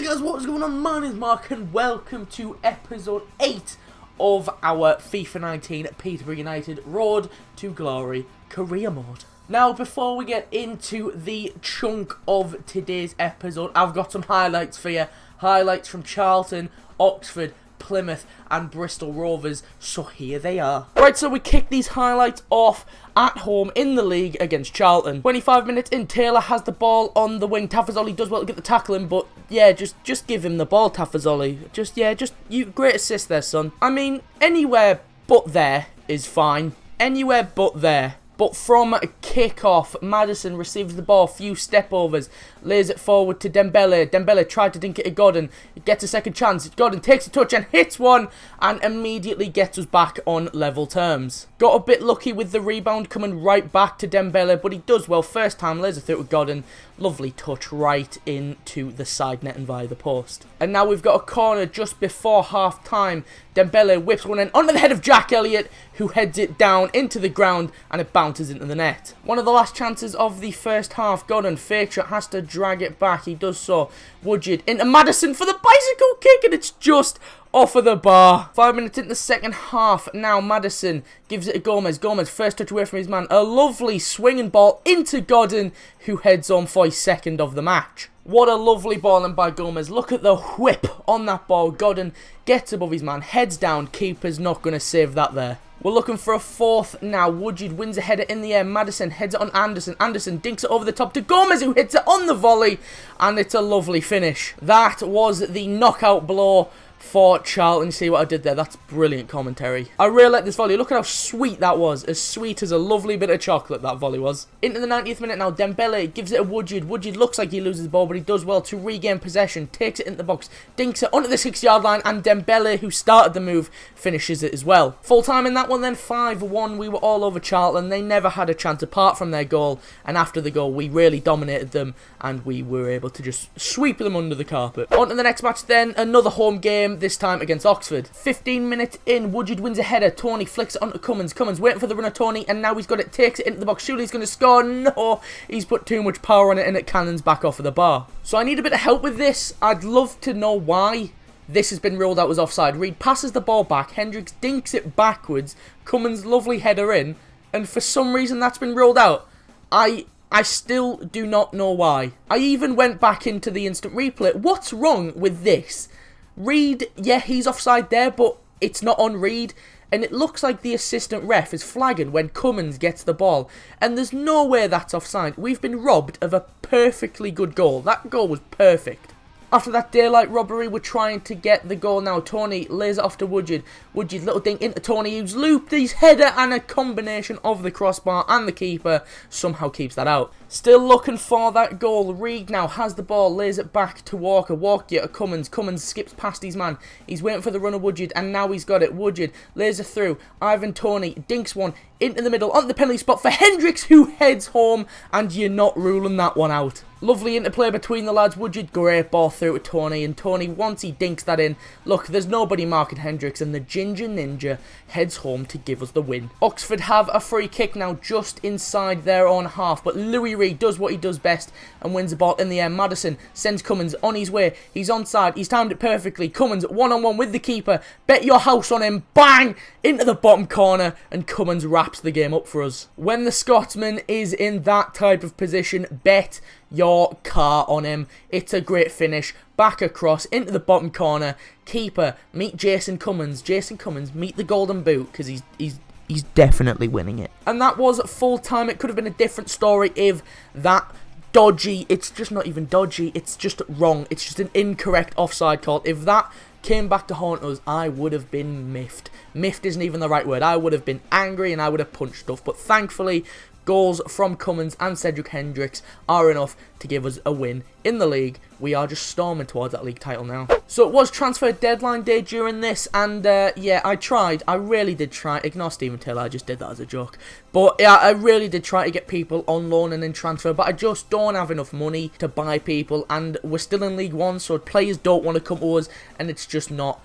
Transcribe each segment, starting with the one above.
guys, what is going on? My name is Mark and welcome to episode 8 of our FIFA 19 Peterborough United Road to Glory career mode. Now, before we get into the chunk of today's episode, I've got some highlights for you. Highlights from Charlton, Oxford, Plymouth and Bristol Rovers, so here they are. Right, so we kick these highlights off at home in the league against Charlton. 25 minutes in, Taylor has the ball on the wing. Tafazoli does well to get the tackle in, but yeah, just give him the ball, Tafazoli. You great assist there, son. I mean, anywhere but there is fine. Anywhere but there. But from a kick-off, Maddison receives the ball, few step-overs, lays it forward to Dembele. Dembele tried to dink it to Godden. He gets a second chance. Godden takes a touch and hits one, and immediately gets us back on level terms. Got a bit lucky with the rebound coming right back to Dembele, but he does well. First time, lays it through to Godden. Lovely touch right into the side net and via the post. And now we've got a corner just before half-time. Dembele whips one in onto the head of Jack Elliott, who heads it down into the ground, and it bounces into the net. One of the last chances of the first half. Godden fake shot, has to drag it back. He does so. Woodgid into Maddison for the bicycle kick, and it's just off of the bar. 5 minutes into the second half. Now Maddison gives it to Gomez. Gomez first touch away from his man. A lovely swinging ball into Godden, who heads home for his second of the match. What a lovely ball in by Gomez. Look at the whip on that ball. Godden gets above his man, heads down. Keeper's not going to save that there. We're looking for a fourth now. Woodgid wins a header in the air. Maddison heads it on Anderson. Anderson dinks it over the top to Gomez, who hits it on the volley. And it's a lovely finish. That was the knockout blow for Charlton. See what I did there? That's brilliant commentary. I really like this volley. Look at how sweet that was. As sweet as a lovely bit of chocolate that volley was. Into the 90th minute now. Dembele gives it to Woodgid. Woodgid looks like he loses the ball, but he does well to regain possession. Takes it into the box. Dinks it onto the 6-yard line. And Dembele, who started the move, finishes it as well. Full time in that one then. 5-1. We were all over Charlton. They never had a chance apart from their goal. And after the goal, we really dominated them. And we were able to just sweep them under the carpet. On to the next match then. Another home game. This time against Oxford. 15 minutes in, Woodgid wins a header. Tony flicks it onto Cummins. Cummins waiting for the runner, Tony, and now he's got it. Takes it into the box. Surely he's going to score. No, he's put too much power on it and it cannons back off of the bar. So I need a bit of help with this. I'd love to know why this has been ruled out as offside. Reed passes the ball back. Hendricks dinks it backwards. Cummins lovely header in, and for some reason that's been ruled out. I still do not know why. I even went back into the instant replay. What's wrong with this? Reed, yeah, he's offside there, but it's not on Reed. And it looks like the assistant ref is flagging when Cummins gets the ball. And there's no way that's offside. We've been robbed of a perfectly good goal. That goal was perfect. After that daylight robbery, we're trying to get the goal now. Tony lays it off to Woodgid. Woodgid, little dink into Tony, who's looped his header, and a combination of the crossbar and the keeper somehow keeps that out. Still looking for that goal. Reed now has the ball, lays it back to Walker. Walker to Cummins. Cummins skips past his man. He's waiting for the run of Woodgid, and now he's got it. Woodgid lays it through. Ivan Toney dinks one into the middle on the penalty spot for Hendricks, who heads home, and you're not ruling that one out. Lovely interplay between the lads. Woodgid, great ball through to Tony, and Tony, once he dinks that in, look, there's nobody marking Hendricks, and the Ginger Ninja heads home to give us the win. Oxford have a free kick now just inside their own half, but Louis Reed does what he does best and wins the ball in the air. Maddison sends Cummins on his way. He's onside. He's timed it perfectly. Cummins one-on-one with the keeper. Bet your house on him. Bang! Into the bottom corner, and Cummins wraps the game up for us. When the Scotsman is in that type of position, bet your car on him. It's a great finish. Back across into the bottom corner. Keeper, meet Jason Cummins. Jason Cummins, meet the golden boot, because he's definitely winning it. And that was full time. It could have been a different story if that dodgy, it's just not even dodgy, it's just wrong. It's just an incorrect offside call. If that came back to haunt us, I would have been miffed. Miffed isn't even the right word. I would have been angry and I would have punched stuff. But thankfully, goals from Cummins and Cedric Hendricks are enough to give us a win in the league. We are just storming towards that league title now. So it was transfer deadline day during this, and yeah, I tried. I really did try. Ignore Stephen Taylor, I just did that as a joke. But yeah, I really did try to get people on loan and in transfer, but I just don't have enough money to buy people, and we're still in League One, so players don't want to come to us, and it's just not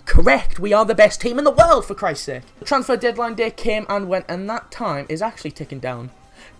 correct. We are the best team in the world, for Christ's sake. The transfer deadline day came and went, and that time is actually ticking down.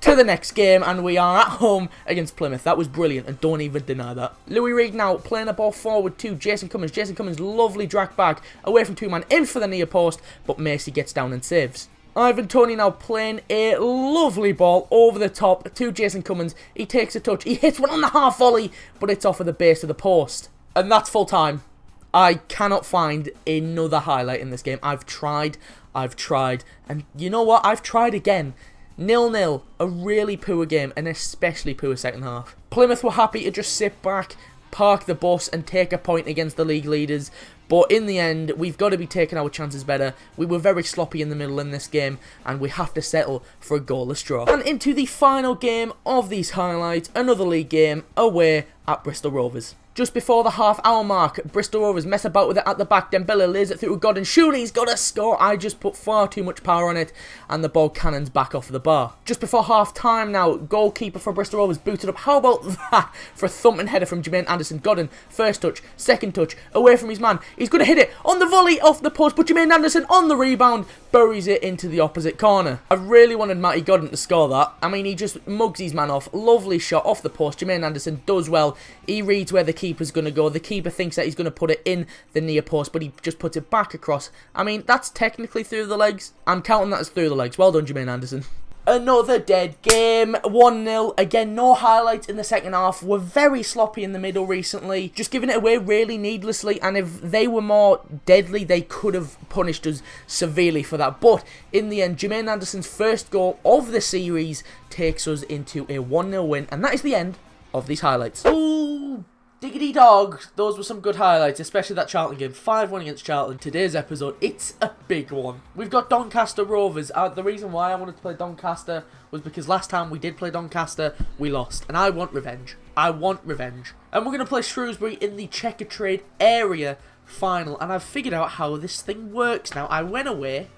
to the next game, and we are at home against Plymouth. That was brilliant, and don't even deny that. Louis Reed now playing the ball forward to Jason Cummins. Jason Cummins, lovely drag back away from two-man, in for the near post, but Macy gets down and saves. Ivan Toney now playing a lovely ball over the top to Jason Cummins. He takes a touch, he hits one on the half volley, but it's off of the base of the post. And that's full time. I cannot find another highlight in this game. I've tried, and you know what? I've tried again. 0-0, a really poor game, and especially poor second half. Plymouth were happy to just sit back, park the bus, and take a point against the league leaders. But in the end, we've got to be taking our chances better. We were very sloppy in the middle in this game, and we have to settle for a goalless draw. And into the final game of these highlights, another league game away at Bristol Rovers. Just before the half-hour mark, Bristol Rovers mess about with it at the back. Dembele lays it through to Godden. Surely he's got a score. I just put far too much power on it, and the ball cannons back off the bar. Just before half-time now, goalkeeper for Bristol Rovers booted up. How about that for a thumping header from Jermaine Anderson? Godden, first touch, second touch, away from his man. He's going to hit it on the volley off the post, but Jermaine Anderson on the rebound buries it into the opposite corner. I really wanted Matty Godden to score that. I mean, he just mugs his man off. Lovely shot off the post. Jermaine Anderson does well. He reads where the keeper's going to go. The keeper thinks that he's going to put it in the near post, but he just puts it back across. I mean, that's technically through the legs. I'm counting that as through the legs. Well done, Jermaine Anderson. Another dead game, 1-0. Again, no highlights in the second half. We're very sloppy in the middle recently. Just giving it away really needlessly. And if they were more deadly, they could have punished us severely for that. But in the end, Jermaine Anderson's first goal of the series takes us into a 1-0 win. And that is the end of these highlights. Ooh, diggity dog. Those were some good highlights, especially that Charlton game. 5-1 against Charlton. Today's episode, it's a big one. We've got Doncaster Rovers. The reason why I wanted to play Doncaster was because last time we did play Doncaster, we lost. And I want revenge. I want revenge. And we're going to play Shrewsbury in the Checkatrade area final. And I've figured out how this thing works now. I went away.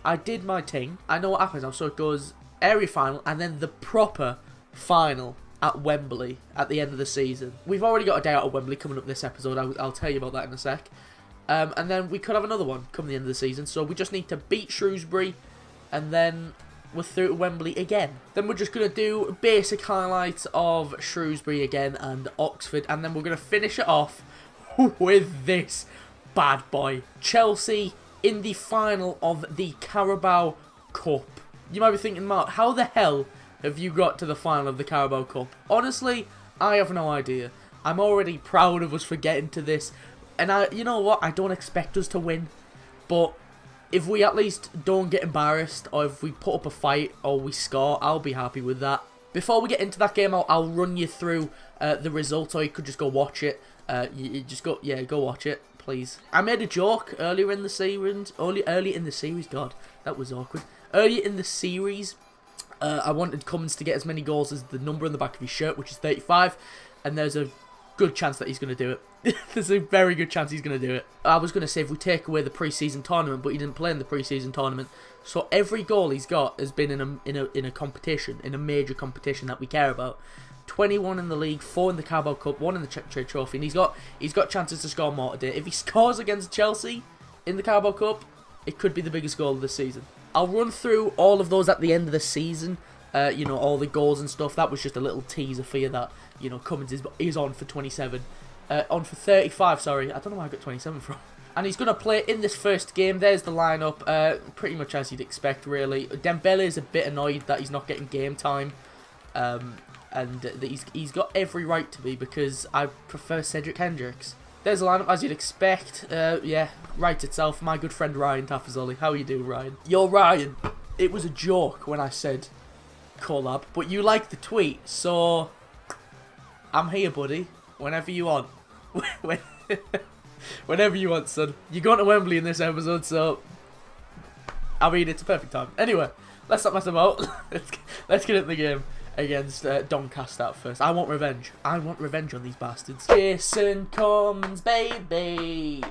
I did my thing. I know what happens now. So it goes area final and then the proper final at Wembley at the end of the season. We've already got a day out of Wembley coming up this episode. I'll tell you about that in a sec. And then we could have another one come the end of the season. So we just need to beat Shrewsbury, and then we're through to Wembley again. Then we're just going to do basic highlights of Shrewsbury again and Oxford, and then we're going to finish it off with this bad boy. Chelsea in the final of the Carabao Cup. You might be thinking, Mark, how the hell have you got to the final of the Carabao Cup? Honestly, I have no idea. I'm already proud of us for getting to this. And you know what? I don't expect us to win. But if we at least don't get embarrassed, or if we put up a fight, or we score, I'll be happy with that. Before we get into that game, I'll run you through the results, or you could just go watch it. You just go watch it, please. I made a joke earlier in the series. Early in the series, God, that was awkward. Earlier in the series, I wanted Cummins to get as many goals as the number on the back of his shirt, which is 35, and there's a good chance that he's going to do it. There's a very good chance he's going to do it. I was going to say if we take away the pre-season tournament, but he didn't play in the pre-season tournament, so every goal he's got has been in a competition, in a major competition that we care about. 21 in the league, 4 in the Carabao Cup, 1 in the Checkatrade Trophy, and he's got chances to score more today. If he scores against Chelsea in the Carabao Cup, it could be the biggest goal of the season. I'll run through all of those at the end of the season. You know, all the goals and stuff. That was just a little teaser for you that, you know, Cummins is on for 27. On for 35, sorry. I don't know where I got 27 from. And he's going to play in this first game. There's the lineup. Pretty much as you'd expect, really. Dembele is a bit annoyed that he's not getting game time. And that he's got every right to be, because I prefer Cedric Hendricks. There's a lineup as you'd expect. Yeah, right itself. My good friend Ryan Tafazoli. How you doing, Ryan? Yo, Ryan. It was a joke when I said collab, but you liked the tweet, so I'm here, buddy. Whenever you want. Whenever you want, son. You're going to Wembley in this episode, so I mean, it's a perfect time. Anyway, let's not mess about. Let's get into the game against Doncaster first. I want revenge. I want revenge on these bastards. Jason Cummins, baby.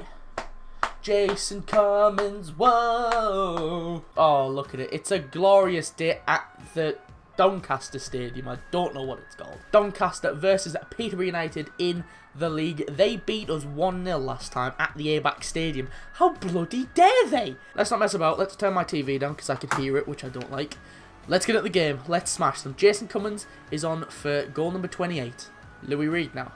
Jason Cummins, whoa. Oh, look at it. It's a glorious day at the Doncaster Stadium. I don't know what it's called. Doncaster versus Peterborough United in the league. They beat us 1-0 last time at the ABAC Stadium. How bloody dare they? Let's not mess about. Let's turn my TV down because I can hear it, which I don't like. Let's get at the game. Let's smash them. Jason Cummins is on for goal number 28. Louis Reed now.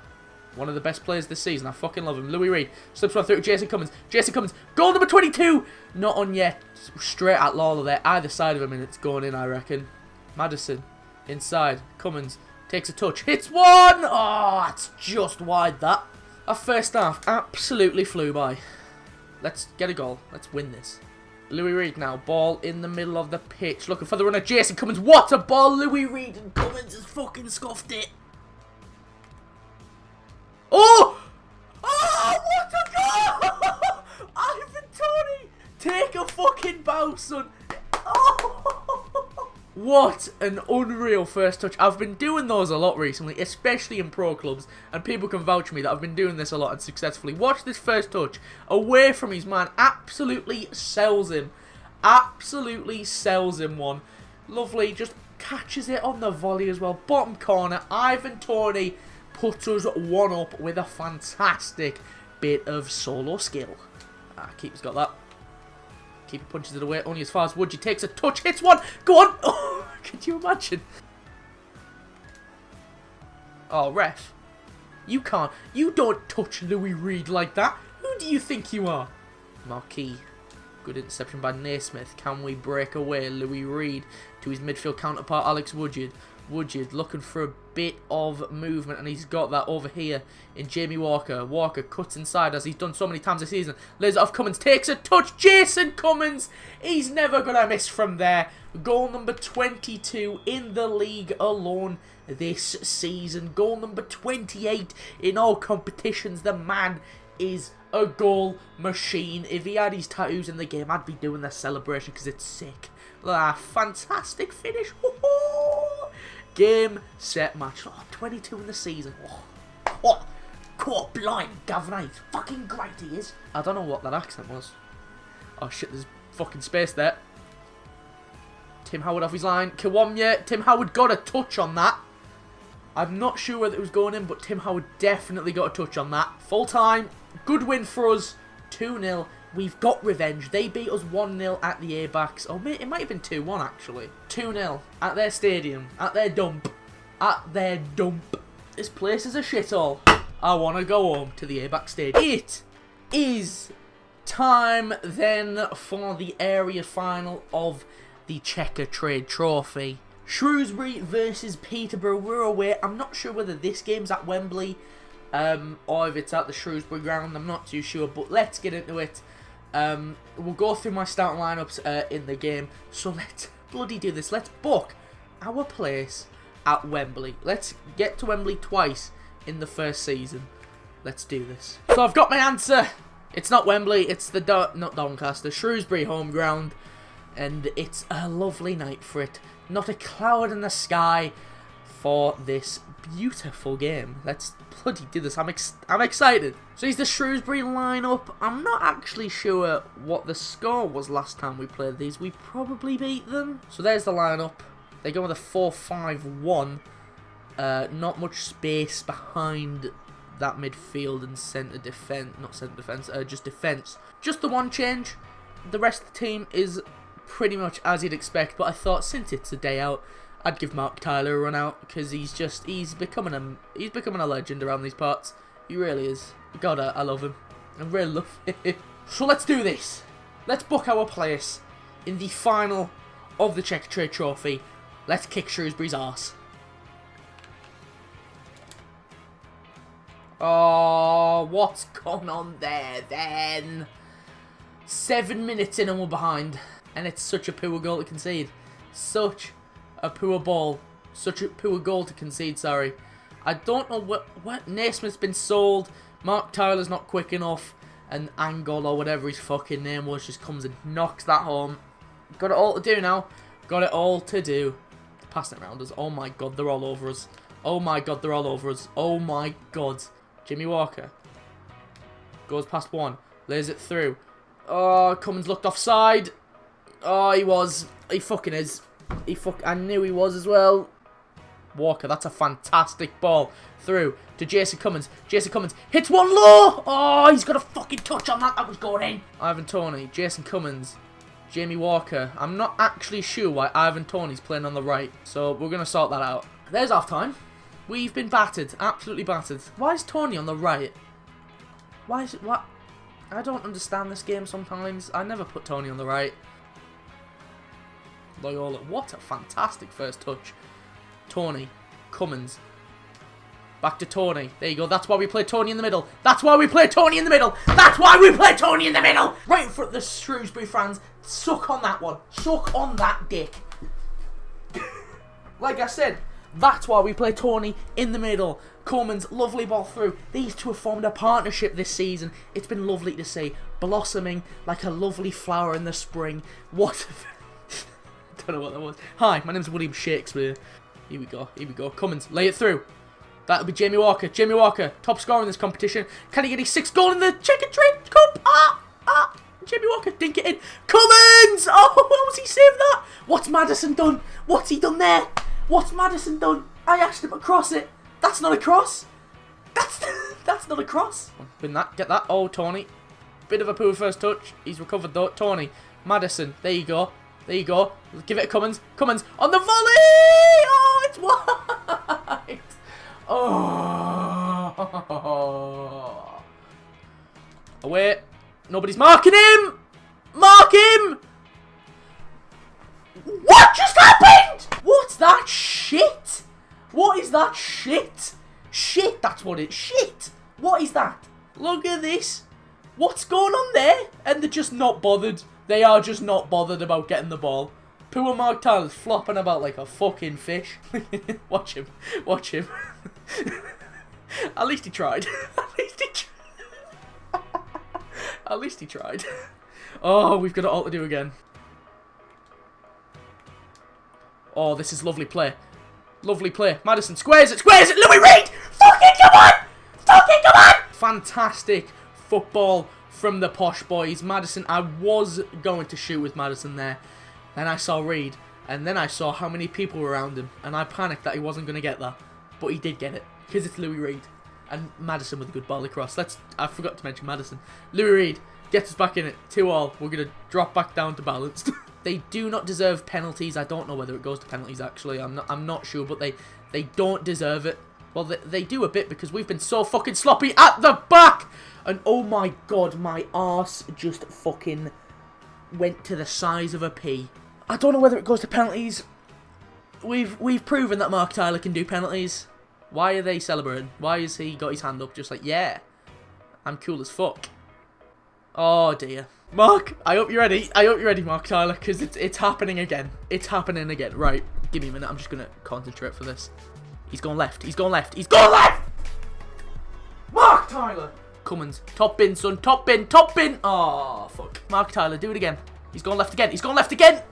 One of the best players this season. I fucking love him. Louis Reed slips one through to Jason Cummins. Jason Cummins. Goal number 22. Not on yet. Straight at Lawler there. Either side of him and it's going in, I reckon. Madison. Inside. Cummins. Takes a touch. Hits one. Oh, it's just wide that. Our first half absolutely flew by. Let's get a goal. Let's win this. Louis Reed now. Ball in the middle of the pitch. Looking for the runner. Jason Cummins. What a ball. Louis Reed and Cummins has fucking scuffed it. Oh! Oh, what a goal! Ivan Toney! Take a fucking bow, son. Oh! What an unreal first touch. I've been doing those a lot recently, especially in pro clubs, and people can vouch for me that I've been doing this a lot and successfully. Watch this first touch. Away from his man. Absolutely sells him. Absolutely sells him one. Lovely. Just catches it on the volley as well. Bottom corner. Ivan Toney puts us one up with a fantastic bit of solo skill. Keeper's got that. Keeper punches it away only as far as Woodgie takes a touch, hits one. Go on. Oh, could you imagine? Oh, ref. You can't. You don't touch Louis Reed like that. Who do you think you are? Marquis. Good interception by Naismith. Can we break away? Louis Reed to his midfield counterpart, Alex Woodgid. Woodgid looking for a bit of movement, and he's got that over here in Jamie Walker. Walker cuts inside as he's done so many times this season. Lays it off Cummins, takes a touch. Jason Cummins, he's never going to miss from there. Goal number 22 in the league alone this season. Goal number 28 in all competitions. The man is a goal machine. If he had his tattoos in the game, I'd be doing the celebration because it's sick. Fantastic finish. Game, set, match. Oh, 22 in the season. Blind Gavin, he's fucking great, he is. I don't know what that accent was. Oh shit, there's fucking space there. Tim Howard off his line. Kiwamya. Tim Howard got a touch on that. I'm not sure whether it was going in, but Tim Howard definitely got a touch on that. Full time. Good win for us. 2-0. We've got revenge. They beat us 1-0 at the A-backs. Oh, it might have been 2-1, actually. 2-0 at their stadium. At their dump. At their dump. This place is a shithole. I want to go home to the A-back stadium. It is time then for the area final of the Checker Trade Trophy. Shrewsbury versus Peterborough. We're away. I'm not sure whether this game's at Wembley or if it's at the Shrewsbury ground. I'm not too sure, but let's get into it. We'll go through my starting lineups in the game. So let's bloody do this. Let's book our place at Wembley. Let's get to Wembley twice in the first season. Let's do this. So I've got my answer. It's not Wembley. It's the not Doncaster, Shrewsbury home ground, and it's a lovely night for it. Not a cloud in the sky for this beautiful game. Let's bloody do this. I'm excited. So here's the Shrewsbury lineup. I'm not actually sure what the score was last time we played these. We probably beat them. So there's the lineup. They go with a 4-5-1. Not much space behind that midfield and centre defence. Not centre defence, just defence. Just the one change. The rest of the team is pretty much as you'd expect, but I thought since it's a day out, I'd give Mark Tyler a run out because he's becoming a legend around these parts. He really is. God, I love him. I really love him. So let's do this. Let's book our place in the final of the Checker Trade Trophy. Let's kick Shrewsbury's arse. Oh, what's going on there then? 7 minutes in and we're behind. And it's such a poor goal to concede. Such a poor ball. Such a poor goal to concede, sorry. I don't know what Naismith's been sold. Mark Tyler's not quick enough. And Angol or whatever his fucking name was just comes and knocks that home. Got it all to do now. Got it all to do. Passing it around us. Oh my god, they're all over us. Oh my god, they're all over us. Oh my god. Jimmy Walker. Goes past one. Lays it through. Oh, Cummins looked offside. Oh, he was. He fucking is. I knew he was as well. Walker, that's a fantastic ball. Through to Jason Cummins. Jason Cummins hits one low. Oh, he's got a fucking touch on that. That was going in. Ivan Toney. Jason Cummins. Jamie Walker. I'm not actually sure why Ivan Toney's playing on the right, so we're going to sort that out. There's half time. We've been battered, absolutely battered. Why is Toney on the right? Why is it, what? I don't understand this game sometimes. I never put Toney on the right. Loyola, what a fantastic first touch. Toney, Cummins. Back to Toney. There you go. That's why we play Toney in the middle. That's why we play Toney in the middle. That's why we play Toney in the middle. Right in front of the Shrewsbury fans. Suck on that one. Suck on that dick. Like I said, that's why we play Toney in the middle. Cummins, lovely ball through. These two have formed a partnership this season. It's been lovely to see. Blossoming like a lovely flower in the spring. What? Don't know what that was. Hi, my name's William Shakespeare. Here we go. Here we go. Cummins, lay it through. That'll be Jamie Walker. Jamie Walker, top scorer in this competition. Can he get his 6th goal in the Checker Trade Cup? Jamie Walker, dink it in. Cummins! Oh, how was he saved that? What's Maddison done? What's he done there? What's Maddison done? I asked him to cross it. That's not a cross. That's not a cross. Win that. Get that. Oh, Toney. Bit of a poor first touch. He's recovered though. Toney. Maddison. There you go. There you go. Give it to Cummins. Cummins on the volley! Oh, it's wide! Oh. Away. Nobody's marking him! Mark him! What just happened? What's that shit? What is that shit? Shit, that's what it's shit. What is that? Look at this. What's going on there? And they're just not bothered. They are just not bothered about getting the ball. Poor Mark Tyler's flopping about like a fucking fish. Watch him. Watch him. At least he tried. At least he tried. At least he tried. Oh, we've got it all to do again. Oh, this is lovely play. Lovely play. Maddison squares it. Squares it. Louis Reed. Fucking come on. Fucking come on. Fantastic football from the posh boys. Maddison, I was going to shoot with Maddison there. Then I saw Reed. And then I saw how many people were around him. And I panicked that he wasn't going to get that. But he did get it. Because it's Louis Reed. And Maddison with a good ball across. I forgot to mention Maddison. Louis Reed gets us back in it. 2-2. We're going to drop back down to balanced. They do not deserve penalties. I don't know whether it goes to penalties actually. I'm not sure. But they don't deserve it. Well, they do a bit because we've been so fucking sloppy at the back. And oh my god, my arse just fucking went to the size of a pea. I don't know whether it goes to penalties. We've proven that Mark Tyler can do penalties. Why are they celebrating? Why has he got his hand up just like, yeah, I'm cool as fuck. Oh dear. Mark, I hope you're ready. I hope you're ready, Mark Tyler, because it's happening again. It's happening again. Right, give me a minute. I'm just going to concentrate for this. He's going left. He's going left. He's going left! Mark Tyler! Cummins. Top bin, son. Top bin. Top bin. Oh, fuck. Mark Tyler, do it again. He's going left again. He's going left again.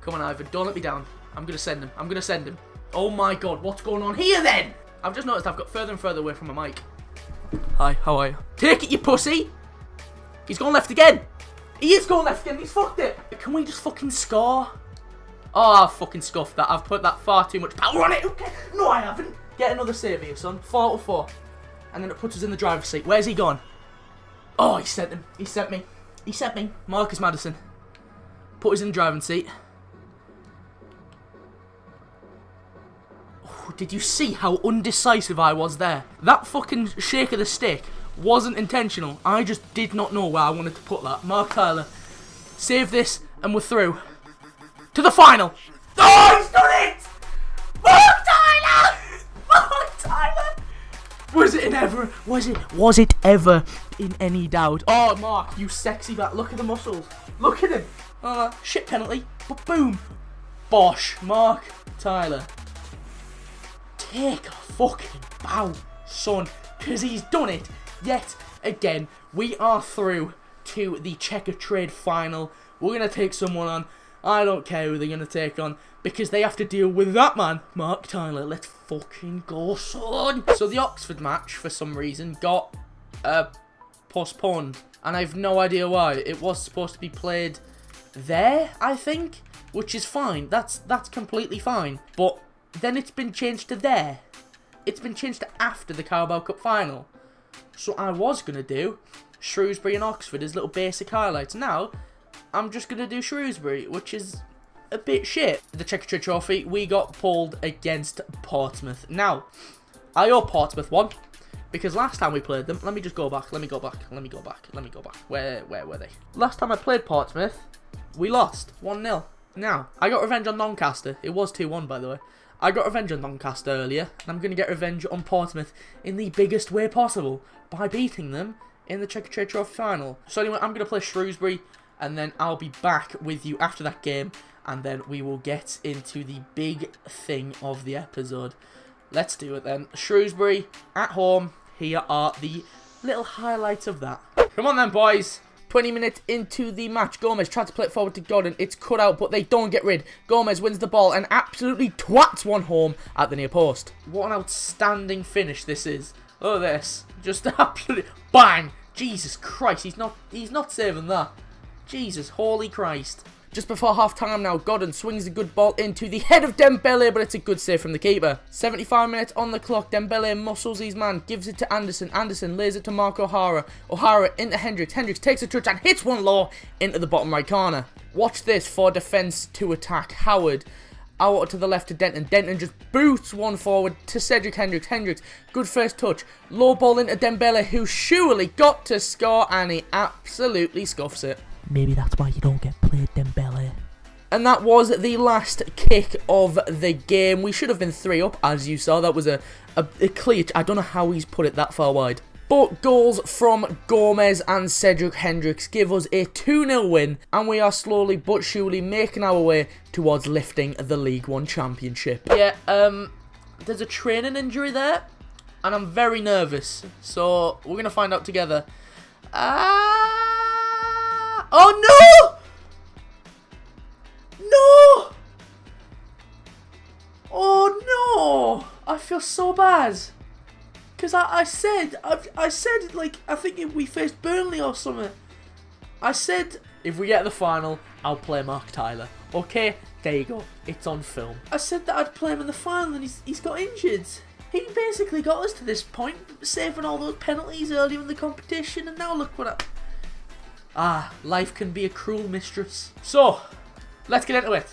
Come on, Ivan. Don't let me down. I'm going to send him. I'm going to send him. Oh, my God. What's going on here, then? I've just noticed I've got further and further away from my mic. Hi, how are you? Take it, you pussy. He's going left again. He is going left again. He's fucked it. Can we just fucking score? Oh, I've fucking scuffed that. I've put that far too much power on it. Okay. No, I haven't. Get another save here, son. 4-4. And then it puts us in the driver's seat. Where's he gone? Oh, he sent him. He sent me. He sent me. Marcus Maddison. Put us in the driving seat. Oh, did you see how undecisive I was there? That fucking shake of the stick wasn't intentional. I just did not know where I wanted to put that. Mark Tyler. Save this and we're through. To the final. Oh, he's done it! Mark Tyler! Mark Tyler! Was it ever in any doubt? Oh, Mark, you sexy bat. Look at the muscles. Look at him. Shit penalty. But boom. Bosh. Mark Tyler. Take a fucking bow, son. Because he's done it yet again. We are through to the Checker Trade final. We're going to take someone on. I don't care who they're going to take on because they have to deal with that man, Mark Tyler. Let's fucking go, son. So the Oxford match, for some reason, got postponed. And I have no idea why. It was supposed to be played there, I think, which is fine. That's completely fine. But then it's been changed to there. It's been changed to after the Carabao Cup final. So I was going to do Shrewsbury and Oxford as little basic highlights. Now, I'm just going to do Shrewsbury, which is a bit shit. The Checkatrade Trophy, we got pulled against Portsmouth. Now, I owe Portsmouth one, because last time we played them, let me just go back, let me go back. Where were they? Last time I played Portsmouth, we lost 1-0. Now, I got revenge on Doncaster. It was 2-1, by the way. I got revenge on Doncaster earlier, and I'm going to get revenge on Portsmouth in the biggest way possible by beating them in the Checkatrade Trophy final. So anyway, I'm going to play Shrewsbury, and then I'll be back with you after that game, and then we will get into the big thing of the episode. Let's do it then. Shrewsbury at home. Here are the little highlights of that. Come on then, boys. 20 minutes into the match, Gomez tried to play it forward to Godden. It's cut out, but they don't get rid. Gomez wins the ball and absolutely twats one home at the near post. What an outstanding finish this is. Look at this. Just absolutely bang. Jesus Christ, he's not saving that. Jesus, holy Christ. Just before half-time now, Godden swings a good ball into the head of Dembele, but it's a good save from the keeper. 75 minutes on the clock, Dembele muscles his man, gives it to Anderson. Anderson lays it to Mark O'Hara. O'Hara into Hendricks. Hendricks takes a touch and hits one low into the bottom right corner. Watch this for defence to attack. Howard out to the left to Denton. Denton just boots one forward to Cedric Hendricks. Hendricks, good first touch. Low ball into Dembele, who surely got to score, and he absolutely scuffs it. Maybe that's why you don't get played, Dembele. And that was the last kick of the game. We should have been 3 up, as you saw. That was a clear... I don't know how he's put it that far wide. But goals from Gomez and Cedric Hendricks give us a 2-0 win. And we are slowly but surely making our way towards lifting the League One Championship. Yeah, there's a training injury there. And I'm very nervous. So, we're going to find out together. Oh, no! No! Oh, no! I feel so bad. Because I said, like, I think we faced Burnley or something. I said, if we get to the final, I'll play Mark Tyler. Okay, there you go. It's on film. I said that I'd play him in the final and he's got injured. He basically got us to this point, saving all those penalties earlier in the competition, and now look what life can be a cruel mistress. So, let's get into it.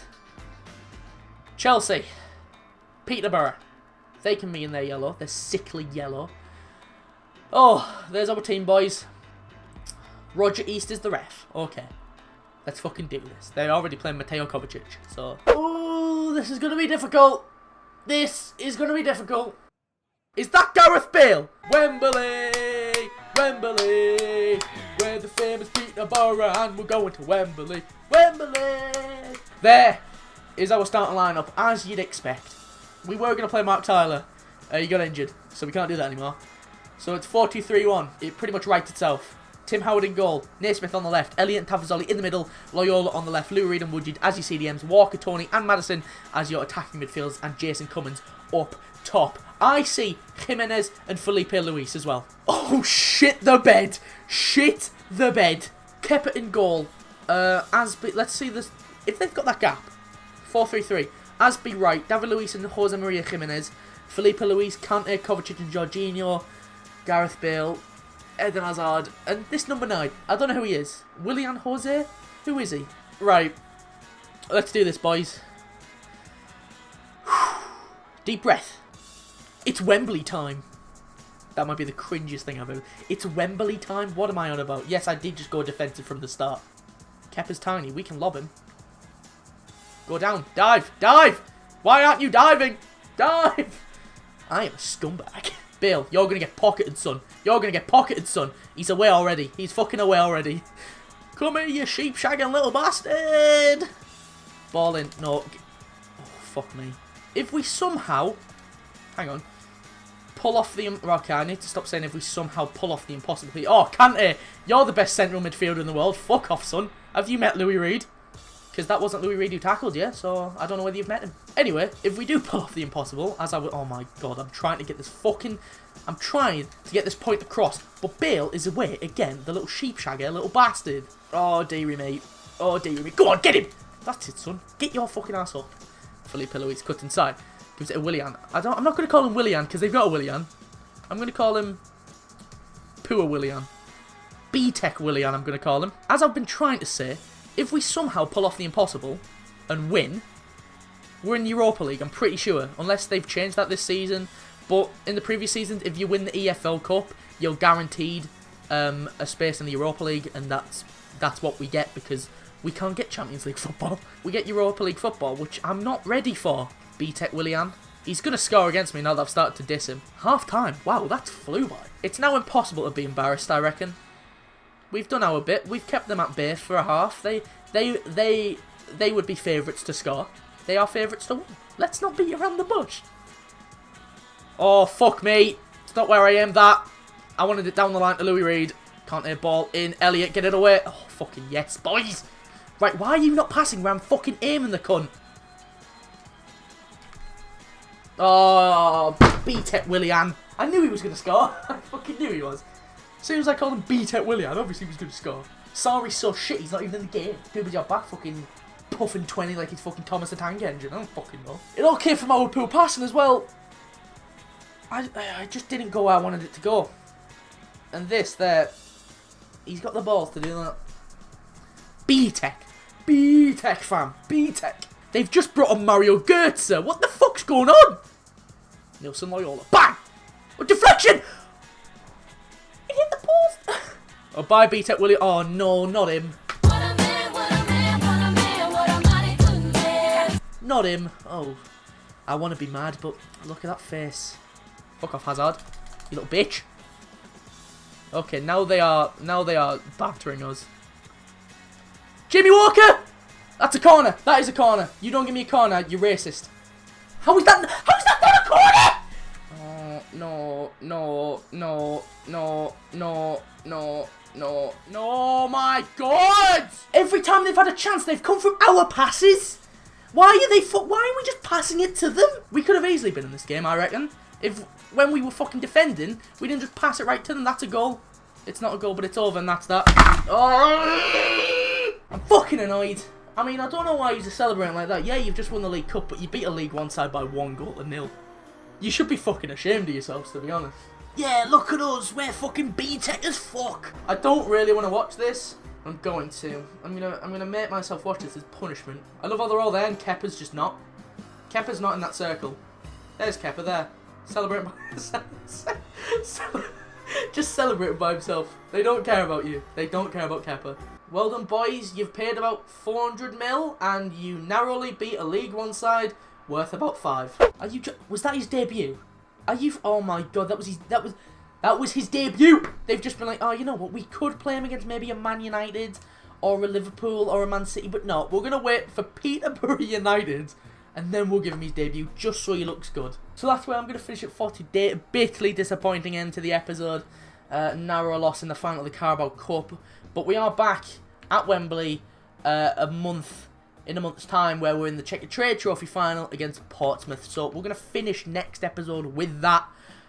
Chelsea. Peterborough. They can be in their yellow. They're sickly yellow. Oh, there's our team, boys. Roger East is the ref. Okay. Let's fucking do this. They're already playing Mateo Kovacic, so... Oh, this is going to be difficult. This is going to be difficult. Is that Gareth Bale? Wembley! Wembley! We're the famous Peterborough and we're going to Wembley. Wembley! There is our starting lineup, as you'd expect. We were going to play Mark Tyler. He got injured, so we can't do that anymore. So it's 4-2-3-1. It pretty much writes itself. Tim Howard in goal, Naismith on the left, Elliott and Tavazoli in the middle, Loyola on the left, Lou Reed and Woodgid as your CDMs, Walker, Tony and Madison as your attacking midfielders, and Jason Cummins up top. I see Jimenez and Felipe Luis as well. Oh, shit the bed. Shit the bed. Kepa in goal. Let's see this. If they've got that gap. 4-3-3. Asby right, David Luiz and Jose Maria Jimenez, Felipe Luis, Kante, Kovacic and Jorginho, Gareth Bale, Eden Hazard, and this number 9, I don't know who he is. Willian Jose? Who is he? Right, let's do this, boys. Deep breath. It's Wembley time. That might be the cringiest thing I've ever... It's Wembley time? What am I on about? Yes, I did just go defensive from the start. Kepa's tiny, we can lob him. Go down. Dive. Dive. Why aren't you diving? Dive. I am a scumbag. Bale, you're going to get pocketed, son. You're going to get pocketed, son. He's away already. He's fucking away already. Come here, you sheep-shagging little bastard. Ball in. No. Oh, fuck me. If we somehow... Hang on. Pull off the... Okay, I need to stop saying if we somehow pull off the impossible. Oh, Kante. You're the best central midfielder in the world. Fuck off, son. Have you met Louis Reed? Because that wasn't Louis Reed who tackled you, so I don't know whether you've met him. Anyway, if we do pull off the impossible, as I would... Oh my god, I'm trying to get this fucking... I'm trying to get this point across, but Bale is away again, the little sheep-shagger, little bastard. Oh, dearie mate. Oh, dearie mate. Go on, get him! That's it, son. Get your fucking ass up. Felipe Luis cut inside. Gives it to Willian. I'm not going to call him Willian, because they've got a Willian. I'm going to call him... Poor Willian. B-Tech Willian, I'm going to call him. As I've been trying to say, if we somehow pull off the impossible and win, we're in the Europa League, I'm pretty sure. Unless they've changed that this season. But in the previous seasons, if you win the EFL Cup, you're guaranteed a space in the Europa League. And that's what we get, because we can't get Champions League football. We get Europa League football, which I'm not ready for. B-Tech Willian. He's going to score against me now that I've started to diss him. Half time. Wow, that flew by. It's now impossible to be embarrassed, I reckon. We've done our bit. We've kept them at bay for a half. They would be favourites to score. They are favourites to win. Let's not beat around the bush. Oh, fuck me. It's not where I aimed that. I wanted it down the line to Louis Reed. Can't air ball in. Elliot, get it away. Oh, fucking yes, boys. Right, why are you not passing where I'm fucking aiming the cunt? Oh, B-Tech Willian. I knew he was going to score. I fucking knew he was. As soon as I called him B-Tech Willian, obviously he was going to score. Sorry, so shit, he's not even in the game. Do with your back fucking puffing 20 like he's fucking Thomas the Tank Engine. I don't fucking know. It all came from our poor passing as well. I just didn't go where I wanted it to go. And this, there, he's got the balls to do that. B-Tech. B-Tech, fam. B-Tech. They've just brought on Mario Götze. What the fuck's going on? Nelson Loyola. Bang! Oh, deflection! It hit the post. Oh, bye, B-Tech William. Oh, no, not him. Not him. Oh, I want to be mad, but look at that face. Fuck off, Hazard. You little bitch. Okay, now they are battering us. Jimmy Walker! That's a corner. That is a corner. You don't give me a corner, you're racist. How is that not a corner? Oh, no, no, no, no, no, no, no, no, my God! Every time they've had a chance, they've come from our passes. Why are we just passing it to them? We could have easily been in this game, I reckon. If, when we were fucking defending, we didn't just pass it right to them. That's a goal. It's not a goal, but it's over, and that's that. Oh, I'm fucking annoyed. I mean, I don't know why you're celebrating like that. Yeah, you've just won the League Cup, but you beat a League One side by 1-0. You should be fucking ashamed of yourselves, to be honest. Yeah, look at us. We're fucking B-Tech as fuck. I don't really want to watch this. I'm going to. I'm gonna make myself watch this as punishment. I love how they're all there and Kepa's just not. Kepa's not in that circle. There's Kepa there. Celebrate by just celebrate by himself. They don't care about you. They don't care about Kepa. Well done, boys. You've paid about 400 mil and you narrowly beat a League One side worth about 5. Are you? Was that his debut? Are you? Oh my God, that was his debut. They've just been like, oh, you know what? We could play him against maybe a Man United or a Liverpool or a Man City, but no, we're gonna wait for Peterborough United. And then we'll give him his debut, just so he looks good. So that's where I'm going to finish it for today. A bitterly disappointing end to the episode. Narrow loss in the final of the Carabao Cup. But we are back at Wembley in a month's time, where we're in the Checker Trade Trophy final against Portsmouth. So we're going to finish next episode with that.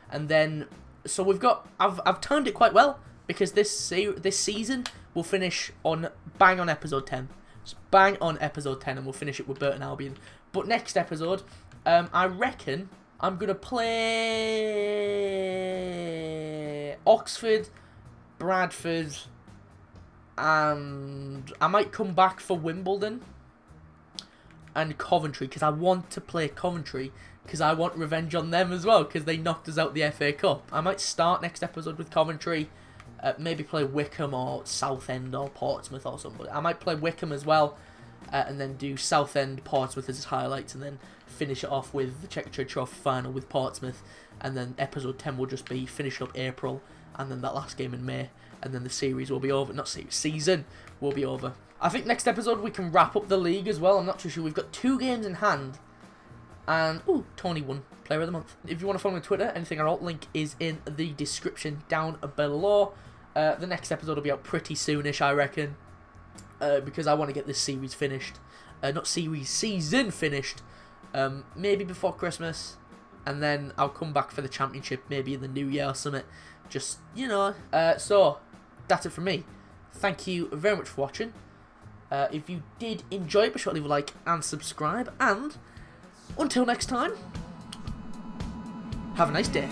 And then, so we've got, I've timed it quite well, because this season will finish on bang on episode 10. Just bang on episode 10, and we'll finish it with Burton Albion. But next episode, I reckon I'm going to play Oxford, Bradford, and I might come back for Wimbledon and Coventry, because I want to play Coventry, because I want revenge on them as well, because they knocked us out the FA Cup. I might start next episode with Coventry, maybe play Wickham or Southend or Portsmouth or something. I might play Wickham as well. And then do Southend, Portsmouth as his highlights, and then finish it off with the Checker Trade Trophy final with Portsmouth, and then episode 10 will just be finishing up April, and then that last game in May, and then the series will be over. Not series, season will be over. I think next episode we can wrap up the league as well. I'm not too sure. We've got 2 games in hand, and ooh, Tony won Player of the Month. If you want to follow me on Twitter, anything at all, link is in the description down below. The next episode will be out pretty soonish, I reckon. Because I want to get this series finished. Not series, season finished. Maybe before Christmas. And then I'll come back for the championship maybe in the new year or something. Just, you know. So, that's it from me. Thank you very much for watching. If you did enjoy it, be sure to leave a like and subscribe. And, until next time, have a nice day.